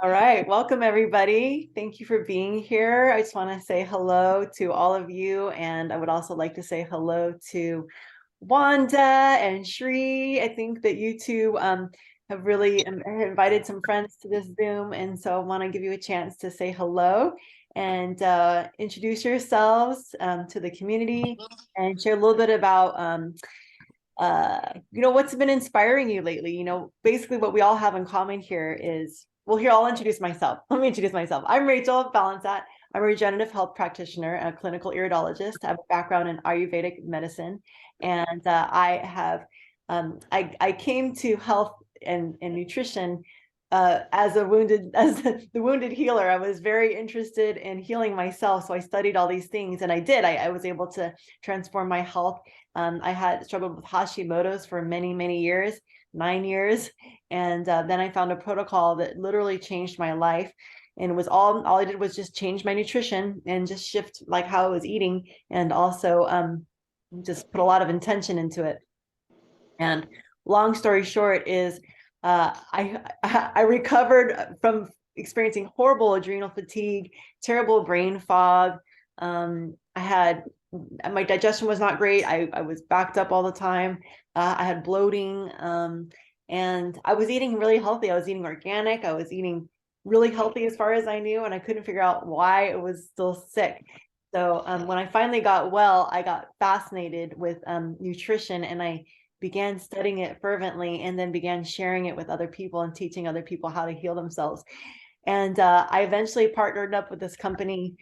All right, welcome everybody. Thank you for being here. I just want to say hello to all of you, and I would also like to say hello to Wanda and Shri. I think that you two have really invited some friends to this Zoom, and so I want to give you a chance to say hello and introduce yourselves to the community and share a little bit about what's been inspiring you lately. Basically what we all have in common here is, well, here, I'll introduce myself. Let me introduce myself. I'm Rachel Balancet. I'm a regenerative health practitioner, a clinical iridologist. I have a background in Ayurvedic medicine, and I came to health and nutrition as the wounded healer. I was very interested in healing myself, so I studied all these things, and I was able to transform my health. I had struggled with Hashimoto's for many, many years, 9 years. And then I found a protocol that literally changed my life. And it was all I did was just change my nutrition and just shift like how I was eating, and also just put a lot of intention into it. And long story short is I recovered from experiencing horrible adrenal fatigue, terrible brain fog. I had My digestion was not great. I was backed up all the time. I had bloating, and I was eating really healthy. I was eating organic. I was eating really healthy as far as I knew, and I couldn't figure out why it was still sick. So when I finally got well, I got fascinated with nutrition, and I began studying it fervently, and then began sharing it with other people and teaching other people how to heal themselves. And I eventually partnered up with this company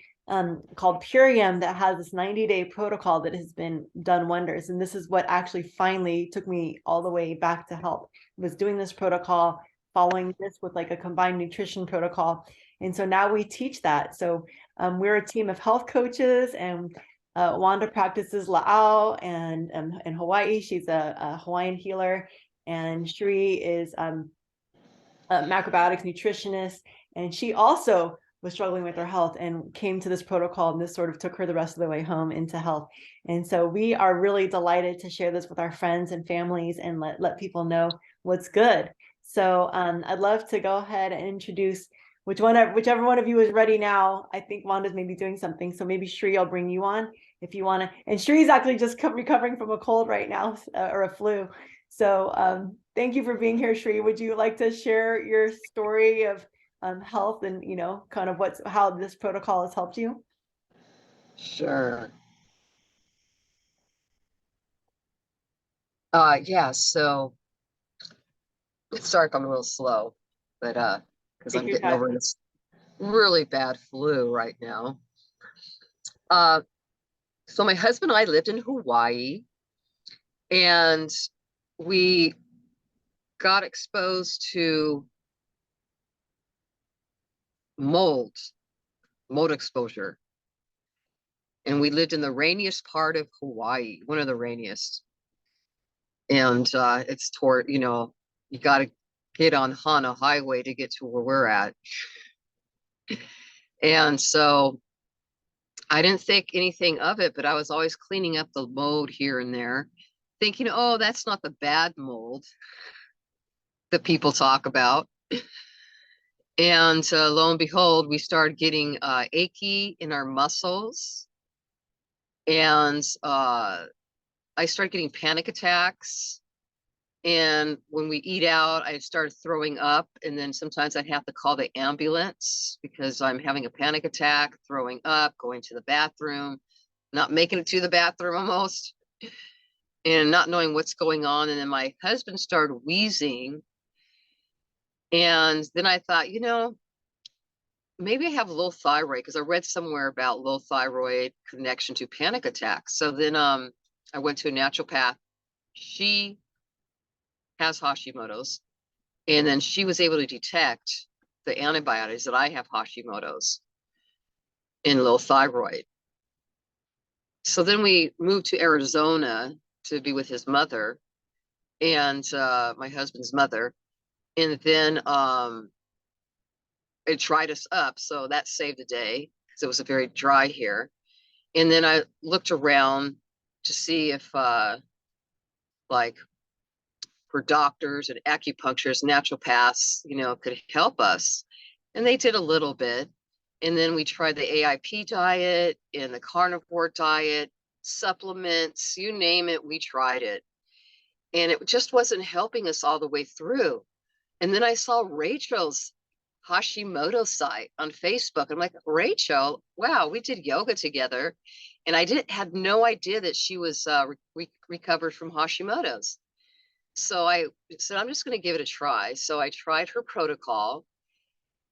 called Purium that has this 90-day protocol that has been done wonders. And this is what actually finally took me all the way back to health. I was doing this protocol, following this with like a combined nutrition protocol. And so now we teach that. So we're a team of health coaches, and Wanda practices La'au and in Hawaii. She's a Hawaiian healer. And Shri is a macrobiotics nutritionist. And she also was struggling with her health and came to this protocol, and this sort of took her the rest of the way home into health. And so we are really delighted to share this with our friends and families and let people know what's good. So I'd love to go ahead and introduce whichever one of you is ready now. I think Wanda's maybe doing something, so maybe Shri, I'll bring you on if you want to. And Shri's actually just recovering from a cold right now, or a flu. So thank you for being here, Shri. Would you like to share your story of health and kind of how this protocol has helped you? Sure. Yeah, so sorry if I'm a little slow, but because Take I'm your getting time. over this really bad flu right now. Uh, so my husband and I lived in Hawaii, and we got exposed to mold, mold exposure. And we lived in the rainiest part of Hawaii, one of the rainiest. And it's toward, you got to get on Hana Highway to get to where we're at. And so I didn't think anything of it, but I was always cleaning up the mold here and there, thinking, oh, that's not the bad mold that people talk about. And lo and behold, we started getting achy in our muscles. And I started getting panic attacks. And when we eat out, I started throwing up. And then sometimes I'd have to call the ambulance because I'm having a panic attack, throwing up, going to the bathroom, not making it to the bathroom almost, and not knowing what's going on. And then my husband started wheezing. And then I thought, maybe I have low thyroid because I read somewhere about low thyroid connection to panic attacks. So then I went to a naturopath. She has Hashimoto's, and then she was able to detect the antibodies that I have Hashimoto's in low thyroid. So then we moved to Arizona to be with his mother and my husband's mother. And then it dried us up. So that saved the day because it was very dry here. And then I looked around to see if like for doctors and acupuncturists, naturopaths, could help us. And they did a little bit. And then we tried the AIP diet and the carnivore diet, supplements, you name it, we tried it. And it just wasn't helping us all the way through. And then I saw Rachel's Hashimoto site on Facebook. I'm like, Rachel, wow, we did yoga together. And I had no idea that she was recovered from Hashimoto's. So I said, I'm just going to give it a try. So I tried her protocol.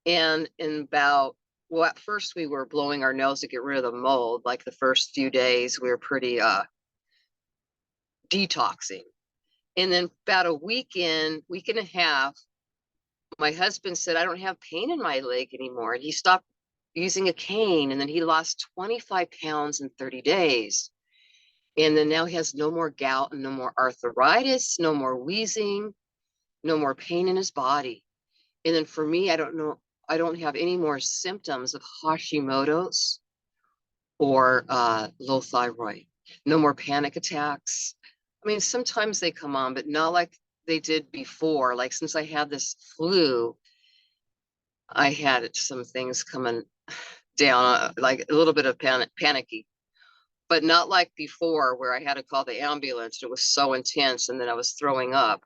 And in about, well, at first we were blowing our nose to get rid of the mold. Like the first few days, we were pretty detoxing. And then about a week and a half, my husband said, I don't have pain in my leg anymore. And he stopped using a cane. And then he lost 25 pounds in 30 days. And then now he has no more gout and no more arthritis, no more wheezing, no more pain in his body. And then for me, I don't have any more symptoms of Hashimoto's or low thyroid, no more panic attacks. I mean, sometimes they come on, but not like they did before. Like since I had this flu, I had some things coming down, like a little bit of panicky, but not like before where I had to call the ambulance. It was so intense, and then I was throwing up.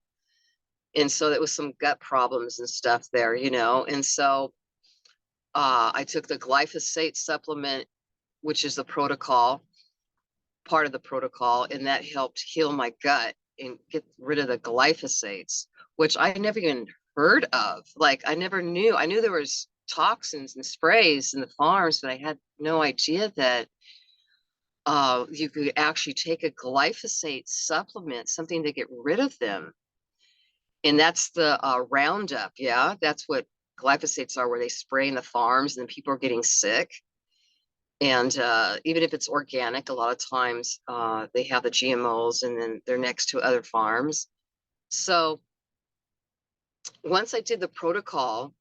And so there was some gut problems and stuff there, you know. And so I took the glyphosate supplement, which is the protocol, part of the protocol, and that helped heal my gut and get rid of the glyphosates, which I never even heard of. Like I never knew. I knew there was toxins and sprays in the farms, but I had no idea that you could actually take a glyphosate supplement, something to get rid of them. And that's the Roundup. Yeah, that's what glyphosates are, where they spray in the farms and then people are getting sick. And even if it's organic, a lot of times they have the GMOs and then they're next to other farms. So once I did the protocol,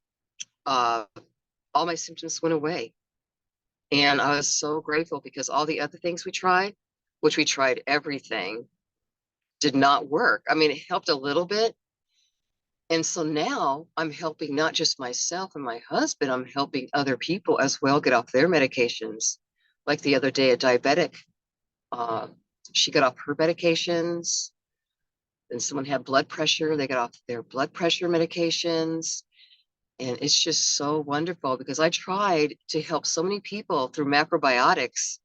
all my symptoms went away. And I was so grateful because all the other things we tried, which we tried everything, did not work. I mean, it helped a little bit. And so now I'm helping not just myself and my husband, I'm helping other people as well get off their medications. Like the other day, a diabetic, she got off her medications, and someone had blood pressure, they got off their blood pressure medications. And it's just so wonderful because I tried to help so many people through macrobiotics.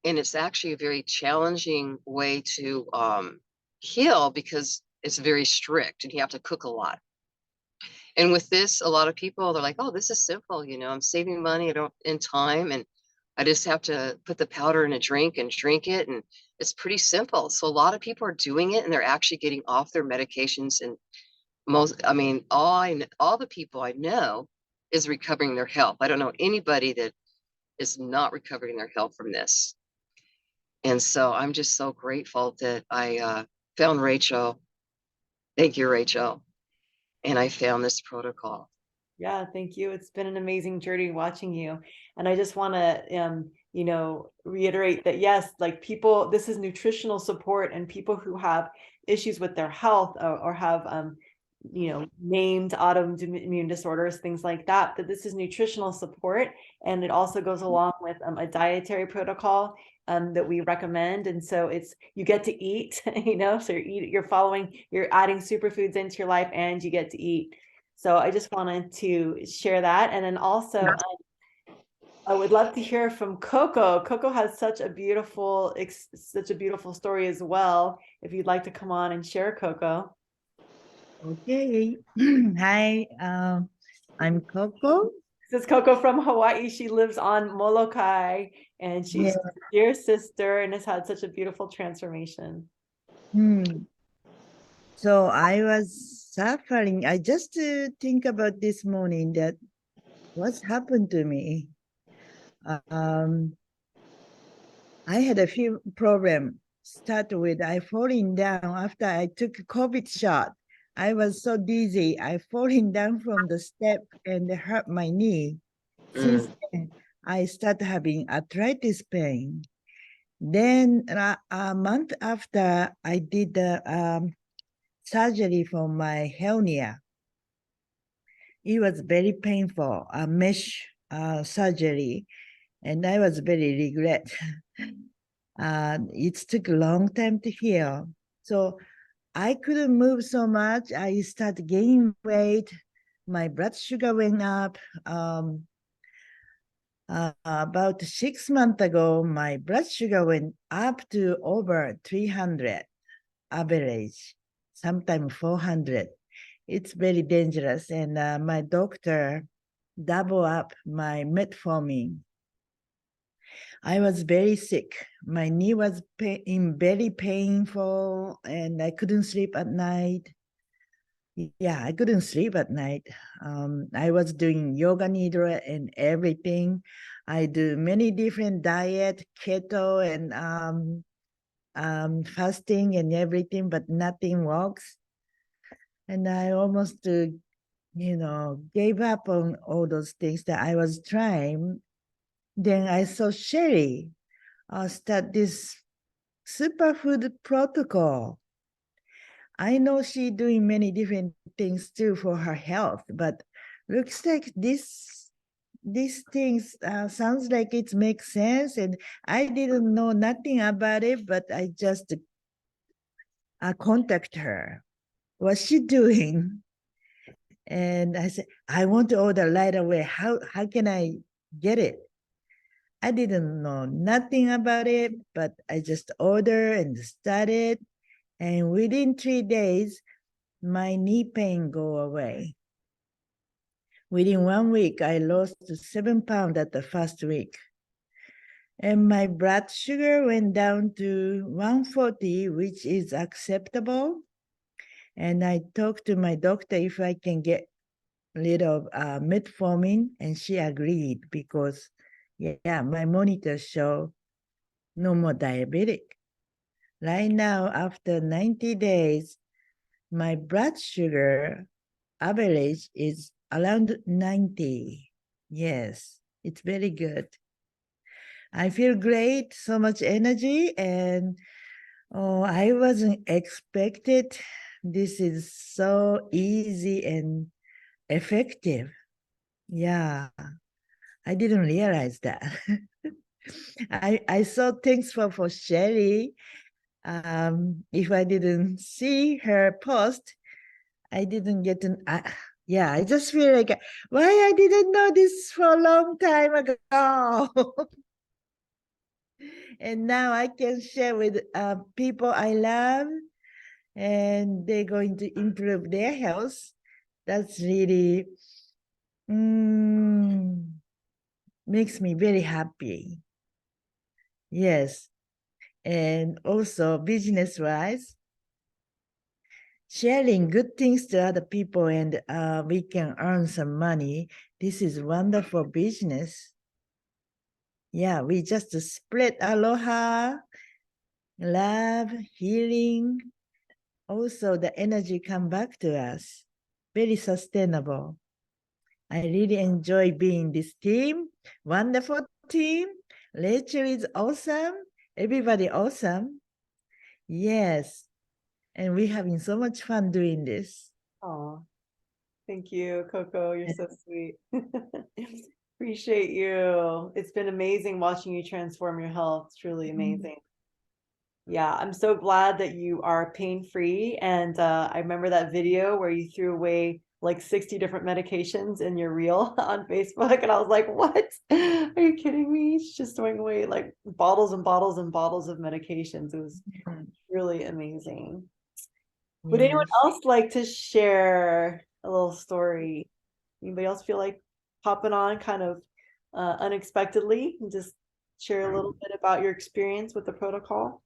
And it's actually a very challenging way to heal because it's very strict and you have to cook a lot. And with this, a lot of people, they're like, oh, this is simple. You know, I'm saving money in time, and I just have to put the powder in a drink and drink it. And it's pretty simple. So a lot of people are doing it and they're actually getting off their medications. And all the people I know is recovering their health. I don't know anybody that is not recovering their health from this. And so I'm just so grateful that I found Rachel. Thank you, Rachel. And I found this protocol. Yeah, thank you. It's been an amazing journey watching you. And I just want to, reiterate that, yes, like people, this is nutritional support, and people who have issues with their health or have, named autoimmune disorders, things like that, that this is nutritional support. And it also goes along with a dietary protocol that we recommend. And so you get to eat, so you're adding superfoods into your life and you get to eat. So I just wanted to share that. And then also, I would love to hear from Koko. Koko has such a beautiful story as well. If you'd like to come on and share, Koko. Okay. Hi, I'm Koko. This is Koko from Hawaii. She lives on Molokai, and she's a dear sister and has had such a beautiful transformation. So I was suffering. I just think about this morning that what's happened to me. I had a few problems. Start with I falling down after I took a COVID shot. I was so dizzy. I falling down from the step and hurt my knee. Since then, I started having arthritis pain. Then a month after, I did the surgery for my hernia. It was very painful, a mesh surgery, and I was very regret. It took a long time to heal. So I couldn't move so much. I started gaining weight. My blood sugar went up. About 6 months ago, my blood sugar went up to over 300 average, sometimes 400. It's very dangerous. And my doctor double up my metformin. I was very sick. My knee was very painful, and I couldn't sleep at night. Yeah, I couldn't sleep at night. I was doing yoga nidra and everything. I do many different diet, keto and fasting and everything, but nothing works. And I almost, gave up on all those things that I was trying. Then I saw Sheri start this superfood protocol. I know she doing many different things too for her health, but looks like these things sounds like it makes sense, and I didn't know nothing about it, but I just contact her. What's she doing? And I said, I want to order right away. How can I get it? I didn't know nothing about it, but I just ordered and started. And within 3 days, my knee pain go away. Within 1 week, I lost 7 pounds at the first week. And my blood sugar went down to 140, which is acceptable. And I talked to my doctor if I can get rid of metformin, and she agreed because, yeah, my monitor show no more diabetic. Right now, after 90 days, my blood sugar average is around 90. Yes, it's very good. I feel great, so much energy, and I wasn't expected. This is so easy and effective. Yeah, I didn't realize that. I saw things for Sheri. If I didn't see her post, I didn't get to. Yeah, I just feel like, why I didn't know this for a long time ago. And now I can share with people I love, and they're going to improve their health. That's really makes me very happy. Yes. And also business-wise, sharing good things to other people, and we can earn some money. This is wonderful business. Yeah, we just spread aloha, love, healing. Also, the energy come back to us. Very sustainable. I really enjoy being this team. Wonderful team. Rachel is awesome. Everybody awesome. Yes. And we're having so much fun doing this. Oh, thank you, Koko. You're so sweet. Appreciate you. It's been amazing watching you transform your health. It's really amazing. Yeah, I'm so glad that you are pain-free. And I remember that video where you threw away like 60 different medications in your reel on Facebook. And I was like, what? Are you kidding me? She's just throwing away like bottles and bottles and bottles of medications. It was really amazing. Would anyone Yes. else like to share a little story? Anybody else feel like popping on kind of unexpectedly and just share a little bit about your experience with the protocol?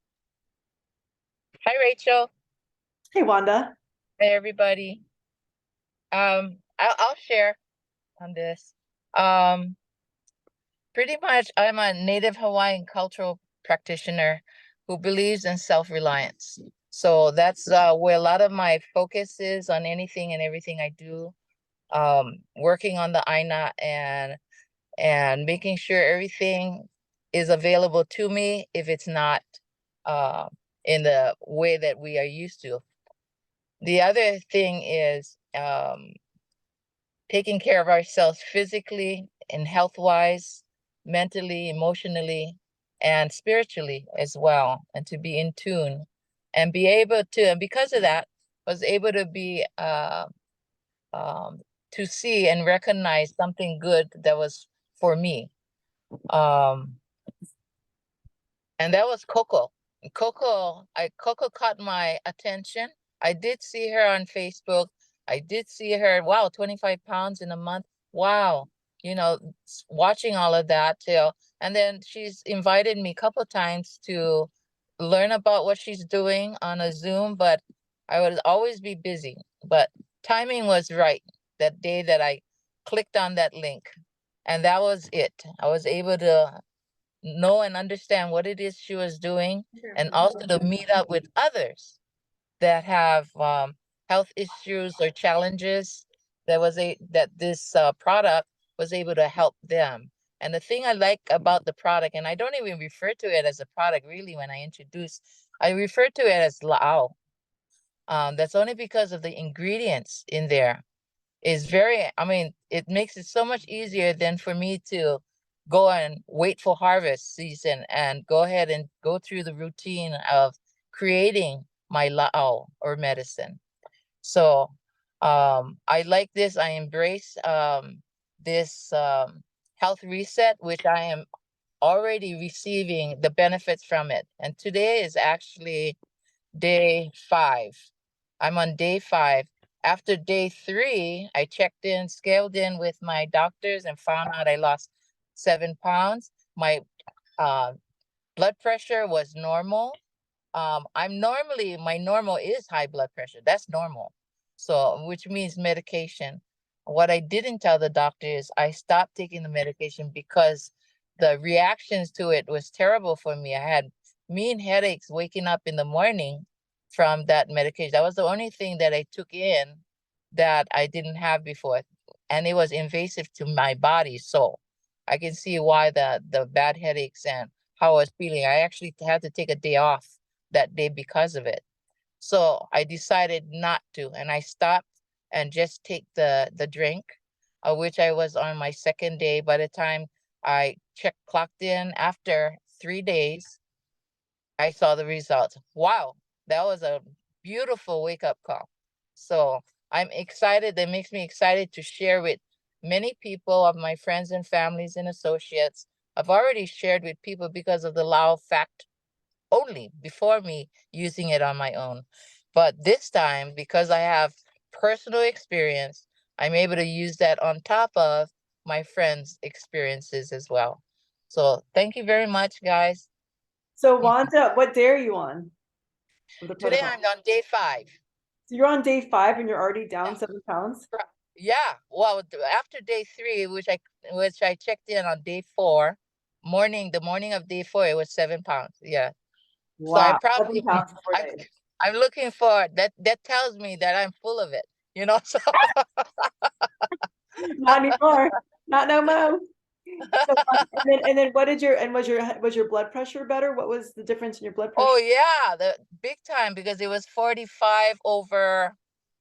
Hi, Rachel. Hey, Wanda. Hey, everybody. I'll share on this. Pretty much, I'm a Native Hawaiian cultural practitioner who believes in self-reliance. So that's where a lot of my focus is on anything and everything I do. Working on the Aina and making sure everything is available to me if it's not in the way that we are used to. The other thing is taking care of ourselves physically and health-wise, mentally, emotionally, and spiritually as well, and to be in tune and be able to, and because of that, was able to be to see and recognize something good that was for me. And that was Koko. Koko caught my attention. I did see her on Facebook. I did see her, wow, 25 pounds in a month. Wow. You know, watching all of that too. And then she's invited me a couple of times to learn about what she's doing on a Zoom, but I would always be busy. But timing was right that day that I clicked on that link. And that was it. I was able to know and understand what it is she was doing, and also to meet up with others that have health issues or challenges that this product was able to help them. And the thing I like about the product, and I don't even refer to it as a product really when I refer to it as Lao. That's only because of the ingredients in there is very, I mean, it makes it so much easier than for me to go and wait for harvest season and go ahead and go through the routine of creating my lao or medicine. So I like this. I embrace this health reset, which I am already receiving the benefits from it. And today is actually day 5. I'm on day 5. After day 3, I checked in, scaled in with my doctors and found out I lost 7 pounds. My blood pressure was normal. My normal is high blood pressure. That's normal. So, which means medication. What I didn't tell the doctor is I stopped taking the medication because the reactions to it was terrible for me. I had mean headaches waking up in the morning from that medication. That was the only thing that I took in that I didn't have before. And it was invasive to my body. So I can see why the bad headaches and how I was feeling. I actually had to take a day off that day because of it. So I decided not to, and I stopped and just take the drink, which I was on my second day. By the time I clocked in after 3 days, I saw the results. Wow, that was a beautiful wake up call. So I'm excited. That makes me excited to share with many people of my friends and families and associates. I've already shared with people because of the Lao fact only before me using it on my own. But this time, because I have personal experience, I'm able to use that on top of my friends' experiences as well. So thank you very much, guys. So Wanda, what day are you on? Of the Today protocol? I'm on day 5. So you're on day 5 and you're already down 7 pounds? Yeah, well, after day 3, which I checked in on day 4, the morning of day 4, it was 7 pounds. Yeah. So I Wow, 7 probably pounds in 4 I days. I'm looking for that. That tells me that I'm full of it, you know. So Not anymore. Not no more. So, and then what did was your blood pressure better? What was the difference in your blood pressure? oh yeah, the big time, because it was 45 over.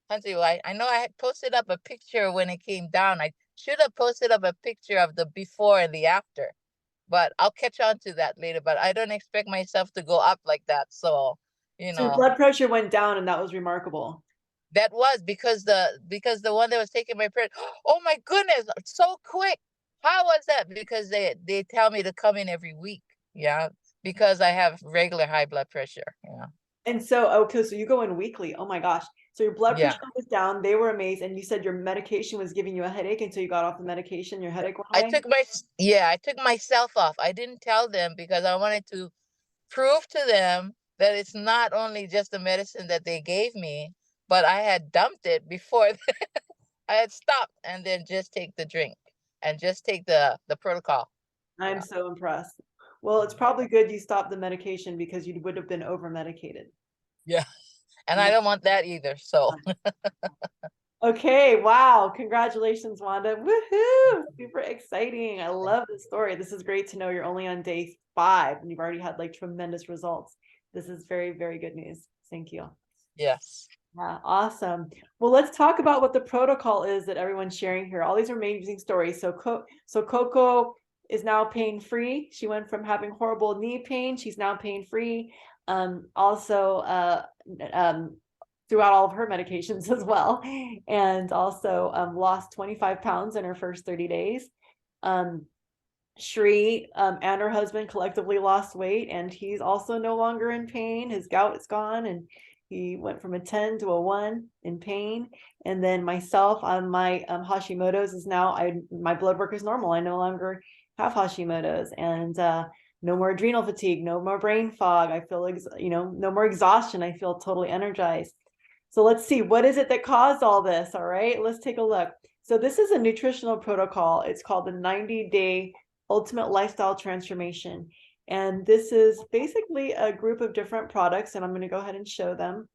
I know I had posted up a picture when it came down. I should have posted up a picture of the before and the after, but I'll catch on to that later. But I don't expect myself to go up like that. So, So your blood pressure went down, and that was remarkable. that was because the one that was taking my prayers. Oh my goodness, so quick. How was that? Because they tell me to come in every week. Yeah, because I have regular high blood pressure. Yeah. And so, okay, so you go in weekly. Oh my gosh. So your blood Yeah. pressure was down. They were amazed, and you said your medication was giving you a headache, and so you got off the medication. Your headache went away. I took myself off. I didn't tell them because I wanted to prove to them that it's not only just the medicine that they gave me, but I had dumped it before I had stopped, and then just take the drink and just take the protocol. I'm Yeah. so impressed. Well, it's probably good you stopped the medication because you would have been over medicated. Yeah. And I don't want that either. So Okay, wow. Congratulations, Wanda. Woohoo! Super exciting. I love this story. This is great to know you're only on day 5 and you've already had like tremendous results. This is very, very good news. Thank you. yes. Yeah, awesome. Well, let's talk about what the protocol is that everyone's sharing here. All these are amazing stories. So Koko is now pain free. She went from having horrible knee pain. She's now pain free. Also, throughout all of her medications as well, and also lost 25 pounds in her first 30 days. Sheri and her husband collectively lost weight, and he's also no longer in pain. His gout is gone, and he went from a 10 to a 1 in pain. And then myself on my Hashimoto's is now, my blood work is normal. I no longer have Hashimoto's, and no more adrenal fatigue, no more brain fog. I feel, no more exhaustion. I feel totally energized. So let's see, what is it that caused all this? All right, let's take a look. So this is a nutritional protocol. It's called the 90-day ultimate lifestyle transformation. And this is basically a group of different products, and I'm going to go ahead and show them.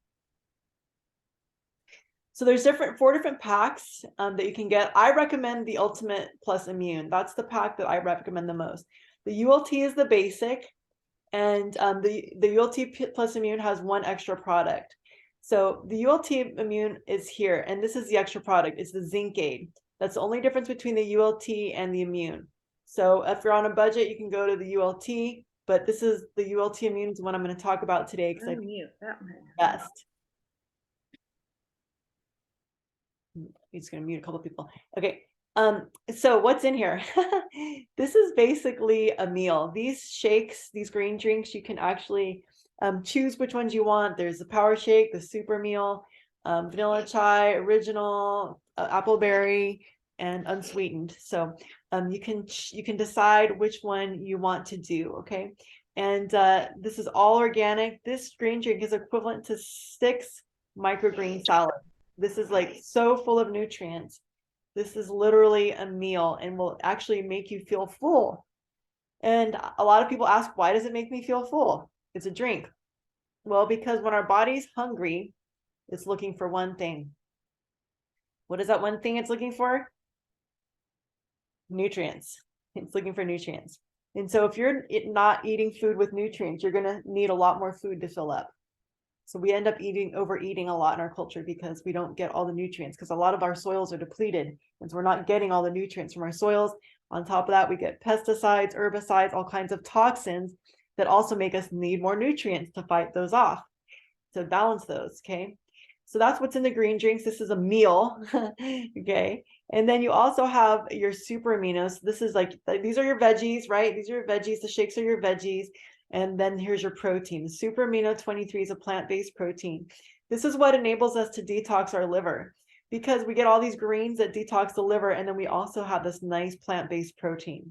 So there's 4 different packs that you can get. I recommend the Ultimate Plus Immune. That's the pack that I recommend the most. The ULT is the basic, and the ULT Plus Immune has 1 extra product. So the ULT Immune is here, and this is the extra product. It's the Zinc Aid. That's the only difference between the ULT and the Immune. So if you're on a budget, you can go to the ULT, but this is the ULT Immune is what I'm going to talk about today because I think it's best. He's going to mute a couple of people. Okay. So what's in here? This is basically a meal. These shakes, these green drinks, you can actually choose which ones you want. There's the power shake, the super meal, vanilla chai, original, appleberry, and unsweetened. So you can decide which one you want to do. Okay. And this is all organic. This green drink is equivalent to 6 microgreen salads. This is like so full of nutrients. This is literally a meal and will actually make you feel full. And a lot of people ask, why does it make me feel full? It's a drink. Well, because when our body's hungry, it's looking for one thing. What is that one thing it's looking for? Nutrients. It's looking for nutrients. And so if you're not eating food with nutrients, you're going to need a lot more food to fill up. So we end up overeating a lot in our culture because we don't get all the nutrients, because a lot of our soils are depleted. And so we're not getting all the nutrients from our soils. On top of that, we get pesticides, herbicides, all kinds of toxins that also make us need more nutrients to fight those off, to balance those. Okay. So that's what's in the green drinks. This is a meal. Okay. And then you also have your super aminos. This is like, these are your veggies, right? These are your veggies. The shakes are your veggies. And then here's your protein. The super amino 23 is a plant-based protein. This is what enables us to detox our liver, because we get all these greens that detox the liver. And then we also have this nice plant-based protein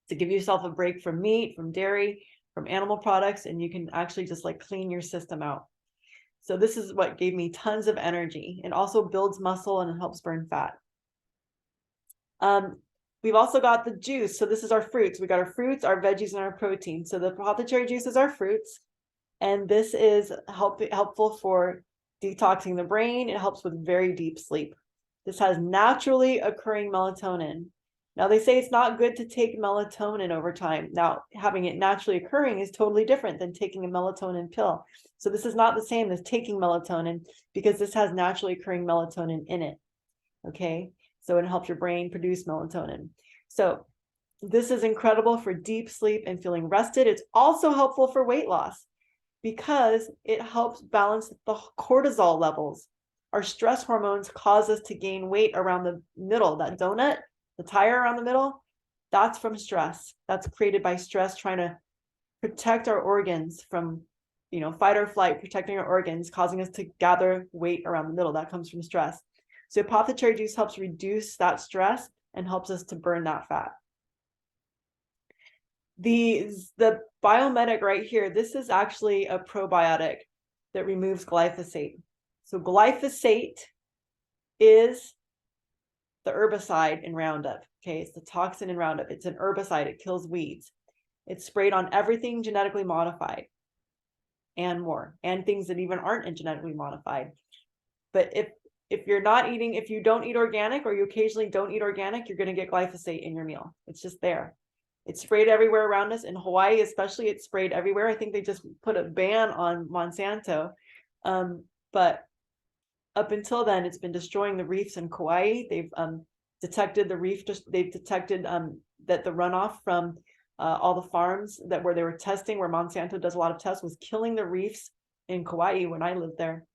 to give yourself a break from meat, from dairy, from animal products. And you can actually just like clean your system out. So this is what gave me tons of energy. It also builds muscle and it helps burn fat. We've also got the juice. So this is our fruits. We got our fruits, our veggies, and our protein. So the apothecary juice is our fruits. And this is helpful for detoxing the brain. It helps with very deep sleep. This has naturally occurring melatonin. Now they say it's not good to take melatonin over time. Now having it naturally occurring is totally different than taking a melatonin pill. So this is not the same as taking melatonin, because this has naturally occurring melatonin in it. Okay. So it helps your brain produce melatonin. So this is incredible for deep sleep and feeling rested. It's also helpful for weight loss because it helps balance the cortisol levels. Our stress hormones cause us to gain weight around the middle, that donut, the tire around the middle. That's from stress. That's created by stress trying to protect our organs from, fight or flight, protecting our organs, causing us to gather weight around the middle. That comes from stress. So apothecary juice helps reduce that stress and helps us to burn that fat. The Biomedic right here, this is actually a probiotic that removes glyphosate. So glyphosate is the herbicide in Roundup. Okay, it's the toxin in Roundup. It's an herbicide. It kills weeds. It's sprayed on everything genetically modified and more, and things that even aren't genetically modified. But if you don't eat organic, or you occasionally don't eat organic, you're going to get glyphosate in your meal. It's just there. It's sprayed everywhere around us. In Hawaii, especially, it's sprayed everywhere. I think they just put a ban on Monsanto. But up until then, it's been destroying the reefs in Kauai. They've detected the reef, they've detected that the runoff from all the farms that where they were testing, where Monsanto does a lot of tests, was killing the reefs in Kauai when I lived there.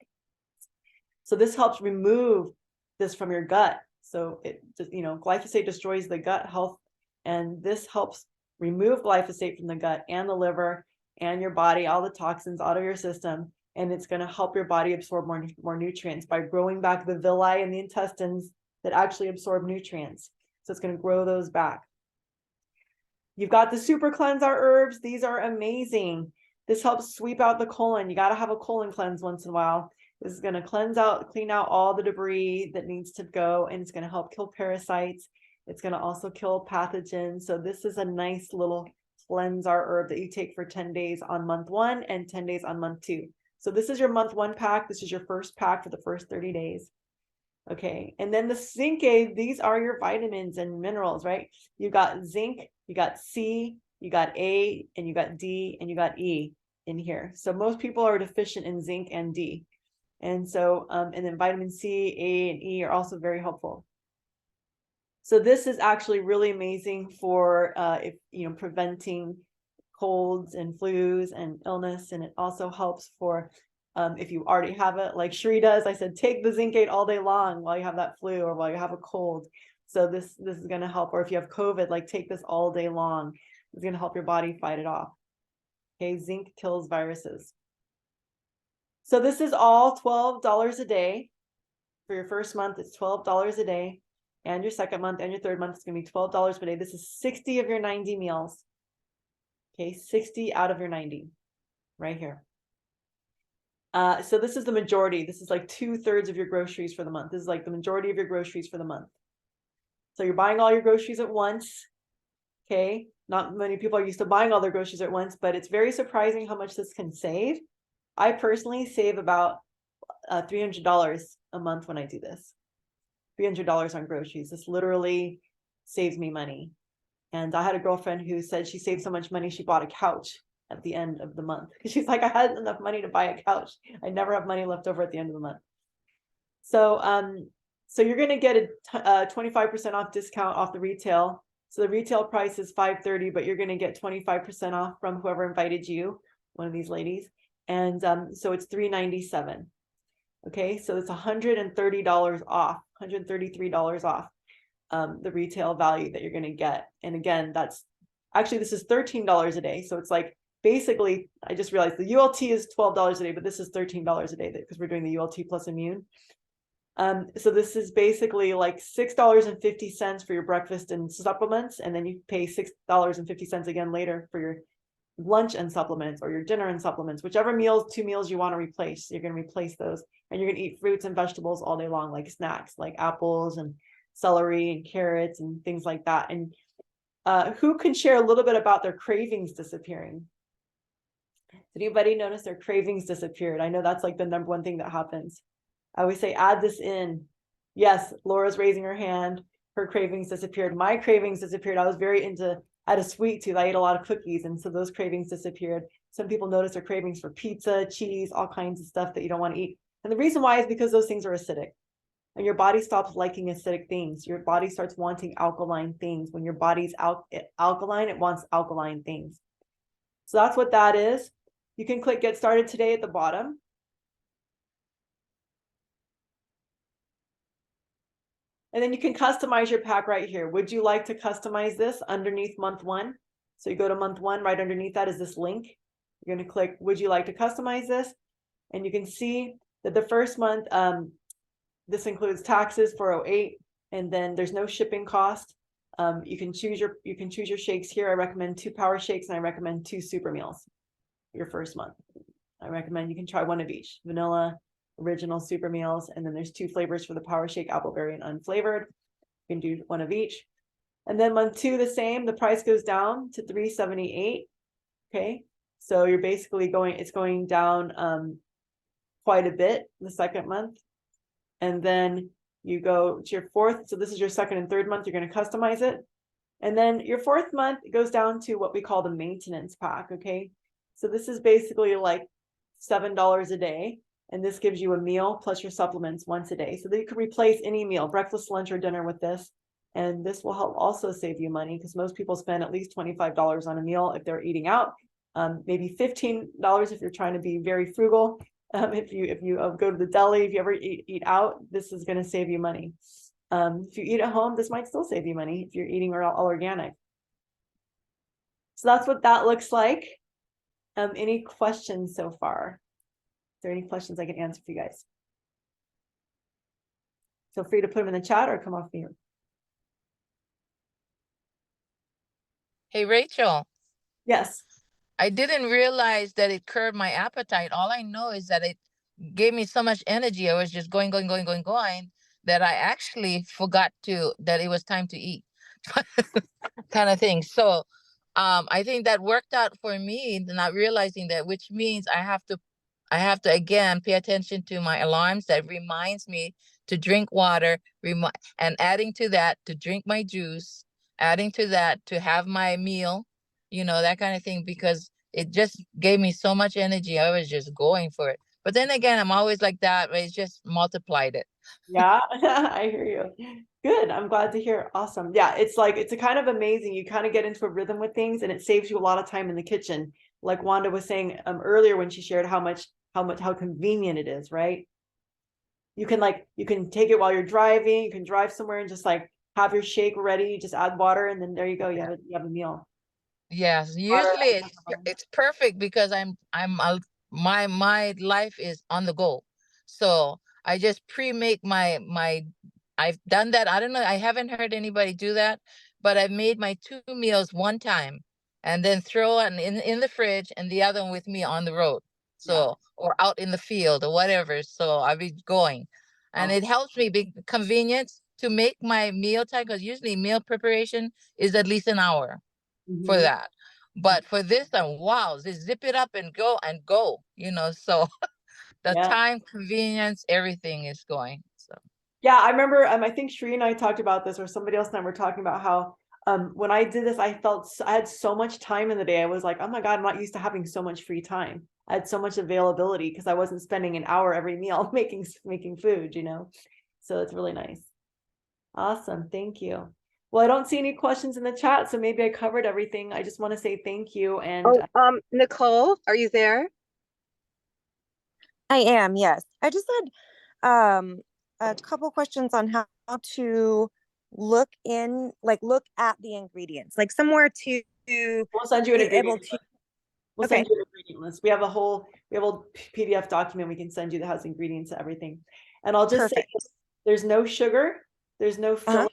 So this helps remove this from your gut. So it, you know, glyphosate destroys the gut health, and this helps remove glyphosate from the gut and the liver and your body, all the toxins out of your system. And it's going to help your body absorb more nutrients by growing back the villi in the intestines that actually absorb nutrients. So it's going to grow those back. You've got the super cleanse our herbs. These are amazing. This helps sweep out the colon. You got to have a colon cleanse once in a while. This is going to clean out all the debris that needs to go, and it's going to help kill parasites. It's going to also kill pathogens. So this is a nice little cleanse our herb that you take for 10 days on month 1 and 10 days on month 2. So this is your month 1 pack. This is your first pack for the first 30 days. Okay. And then the zinc aid, these are your vitamins and minerals, right? You got zinc, you got C, you got A, and you got D, and you got E in here. So most people are deficient in zinc and D. And so, and then vitamin C, A, and E are also very helpful. So this is actually really amazing for, if, you know, preventing colds and flus and illness. And it also helps for, if you already have it, like Sheri does. I said, take the zinc aid all day long while you have that flu or while you have a cold. So this is going to help. Or if you have COVID, like take this all day long. It's going to help your body fight it off. Okay, zinc kills viruses. So this is all $12 a day. For your first month, it's $12 a day. And your second month and your third month, it's going to be $12 per day. This is 60 of your 90 meals. Okay, 60 out of your 90 right here. So this is the majority. This is like 2/3 of your groceries for the month. This is like the majority of your groceries for the month. So you're buying all your groceries at once. Okay, not many people are used to buying all their groceries at once, but it's very surprising how much this can save. I personally save about $300 a month when I do this. $300 on groceries. This literally saves me money. And I had a girlfriend who said she saved so much money she bought a couch at the end of the month, because she's like, I had enough money to buy a couch. I never have money left over at the end of the month. So so you're going to get a 25% off discount off the retail. So the retail price is $530, but you're going to get 25% off from whoever invited you, one of these ladies. And so it's $397. Okay, so it's $130 off, $133 off the retail value that you're going to get. And again, that's actually, this is $13 a day. So it's like, basically, I just realized the ULT is $12 a day, but this is $13 a day because we're doing the ULT plus immune. So this is basically like $6.50 for your breakfast and supplements, and then you pay $6.50 again later for your lunch and supplements, or your dinner and supplements, whichever meals, 2 meals you want to replace. You're going to replace those, and you're going to eat fruits and vegetables all day long, like snacks, like apples and celery and carrots and things like that. And who can share a little bit about their cravings disappearing? Did anybody notice their cravings disappeared? I know that's like the #1 thing that happens. I always say, add this in. Yes, Laura's raising her hand. Her cravings disappeared. My cravings disappeared. I was very into, I had a sweet tooth. I ate a lot of cookies, and so those cravings disappeared. Some people notice their cravings for pizza, cheese, all kinds of stuff that you don't want to eat. And the reason why is because those things are acidic. And your body stops liking acidic things. Your body starts wanting alkaline things. When your body's alkaline, it wants alkaline things. So that's what that is. You can click Get Started Today at the bottom. And then you can customize your pack right here. Would you like to customize this underneath month 1? So you go to month 1, right underneath that is this link. You're going to click, would you like to customize this? And you can see that the first month, this includes taxes, 408, and then there's no shipping cost. You can choose your shakes here. I recommend 2 power shakes, and I recommend 2 super meals your first month. I recommend you can try one of each, vanilla, original, super meals, and then there's 2 flavors for the power shake, appleberry and unflavored. You can do one of each. And then month 2, the same, the price goes down to $378. Okay, so you're basically it's going down quite a bit the second month. And then you go to your 4th. So this is your second and third month. You're going to customize it. And then your 4th month goes down to what we call the maintenance pack. Okay, so this is basically like $7 a day. And this gives you a meal plus your supplements once a day. So that you can replace any meal, breakfast, lunch, or dinner with this. And this will help also save you money because most people spend at least $25 on a meal if they're eating out. Maybe $15 if you're trying to be very frugal. If you go to the deli, if you ever eat out, this is going to save you money. If you eat at home, this might still save you money if you're eating all organic. So that's what that looks like. Any questions so far? Is there any questions I can answer for you guys? Feel free to put them in the chat or come off mute. Hey, Rachel, Yes. I didn't realize that it curbed my appetite. All I know is that it gave me so much energy. I was just going, that I actually forgot that it was time to eat kind of thing. So I think that worked out for me, not realizing that, which means I have to again pay attention to my alarms that reminds me to drink water, and adding to that to drink my juice, adding to that to have my meal, that kind of thing, because it just gave me so much energy. I was just going for it. But then again, I'm always like that, but it's just multiplied it. Yeah, I hear you. Good. I'm glad to hear. Awesome. Yeah, it's a kind of amazing. You kind of get into a rhythm with things and it saves you a lot of time in the kitchen. Like Wanda was saying earlier when she shared how convenient it is, right? You can take it while you're driving, you can drive somewhere and just like have your shake ready, just add water and then there you go, you have a meal. Yes, Water, usually it's perfect because my life is on the go. So I just pre-make I've done that. I don't know, I haven't heard anybody do that, but I've made my 2 meals one time and then throw it in the fridge and the other one with me on the road. So, or out in the field or whatever. So I'll be going. And it helps me be convenient to make my meal time, because usually meal preparation is at least an hour for that. But for this one, wow, just zip it up and go, so the time, convenience, everything is going. So yeah, I remember I think Sheri and I talked about this, or somebody else and I were talking about how when I did this, I had so much time in the day. I was like, oh my God, I'm not used to having so much free time. I had so much availability because I wasn't spending an hour every meal making food, so it's really nice. Awesome. Thank you. Well, I don't see any questions in the chat, so maybe I covered everything. I just want to say thank you. And Nicole, are you there? I am, yes. I just had a couple questions on how to look at the ingredients, like somewhere to we'll send you an be ingredient able list. to. We'll Okay. send you an ingredient list. We have a whole PDF document we can send you that has ingredients to everything. And I'll just say this, there's no sugar, there's no filler,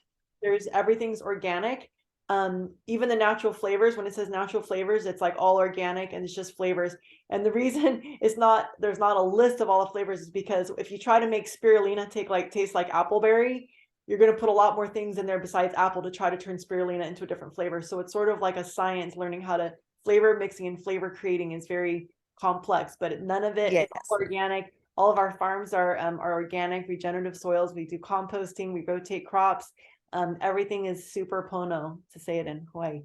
everything's organic. Even the natural flavors, when it says natural flavors, it's like all organic and it's just flavors. And the reason there's not a list of all the flavors is because if you try to make spirulina taste like appleberry, you're going to put a lot more things in there besides apple to try to turn spirulina into a different flavor. So it's sort of like a science, learning how to flavor mixing and flavor creating is very complex, but none of it is organic. All of our farms are organic, regenerative soils. We do composting, we rotate crops. Everything is super pono, to say it in Hawaii.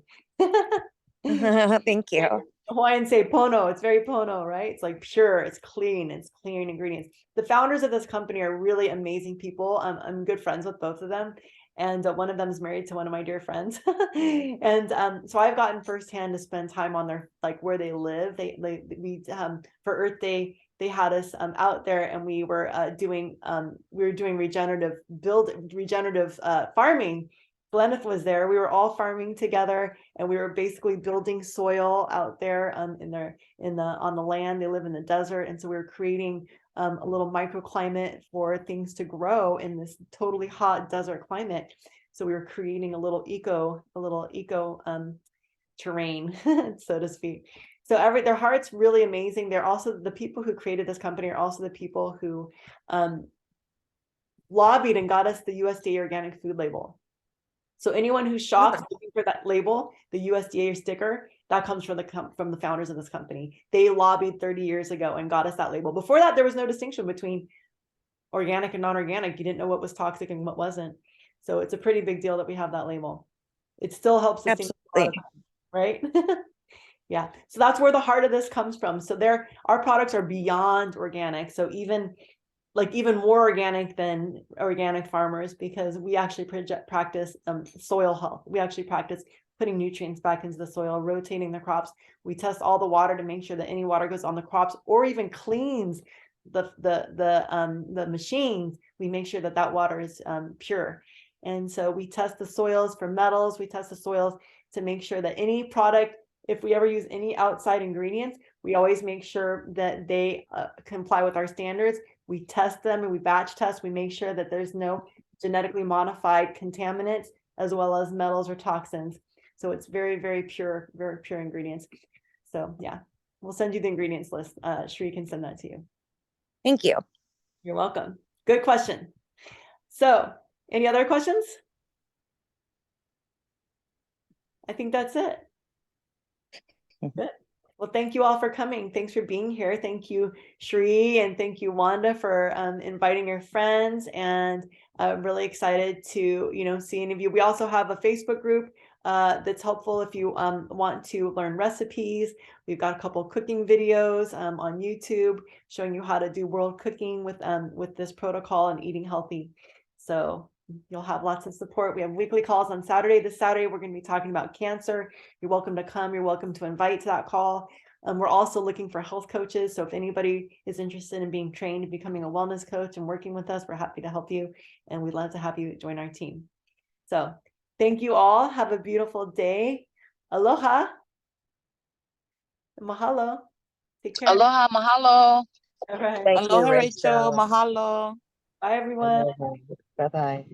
Thank you. Hawaiians say pono, it's very pono, right? It's like pure, it's clean ingredients. The founders of this company are really amazing people. I'm good friends with both of them. And one of them is married to one of my dear friends. And so I've gotten firsthand to spend time on their, where they live. We for Earth Day, they had us out there and we were doing regenerative farming. Glenneth was there. We were all farming together and we were basically building soil out there on the land. They live in the desert. And so we were creating a little microclimate for things to grow in this totally hot desert climate. So we were creating a little eco terrain, so to speak. So their heart's really amazing. They're also the people who created this company are also the people who lobbied and got us the USDA organic food label. So anyone who shops looking for that label, the USDA sticker, that comes from the founders of this company. They lobbied 30 years ago and got us that label. Before that, there was no distinction between organic and non-organic. You didn't know what was toxic and what wasn't. So it's a pretty big deal that we have that label. It still helps us think, right? Yeah, so that's where the heart of this comes from. So our products are beyond organic. So even more organic than organic farmers, because we actually practice soil health. We actually practice putting nutrients back into the soil, rotating the crops. We test all the water to make sure that any water goes on the crops or even cleans the machines. We make sure that that water is pure. And so we test the soils for metals. We test the soils to make sure that any product, if we ever use any outside ingredients, we always make sure that they comply with our standards. We test them and we batch test. We make sure that there's no genetically modified contaminants as well as metals or toxins. So it's very, very pure ingredients. So yeah, we'll send you the ingredients list. Sheri can send that to you. Thank you. You're welcome. Good question. So any other questions? I think that's it. Good. Well, thank you all for coming. Thanks for being here. Thank you, Sheri, and thank you, Wanda, for inviting your friends. And I'm really excited to, see any of you. We also have a Facebook group that's helpful if you want to learn recipes. We've got a couple cooking videos on YouTube showing you how to do world cooking with this protocol and eating healthy. So you'll have lots of support. We have weekly calls on Saturday. This Saturday, we're going to be talking about cancer. You're welcome to come. You're welcome to invite to that call. We're also looking for health coaches. So if anybody is interested in being trained and becoming a wellness coach and working with us, we're happy to help you. And we'd love to have you join our team. So thank you all. Have a beautiful day. Aloha. Mahalo. Take care. Aloha, mahalo. All right. Thank Aloha, you, Rachel. Mahalo. Bye, everyone. Bye-bye.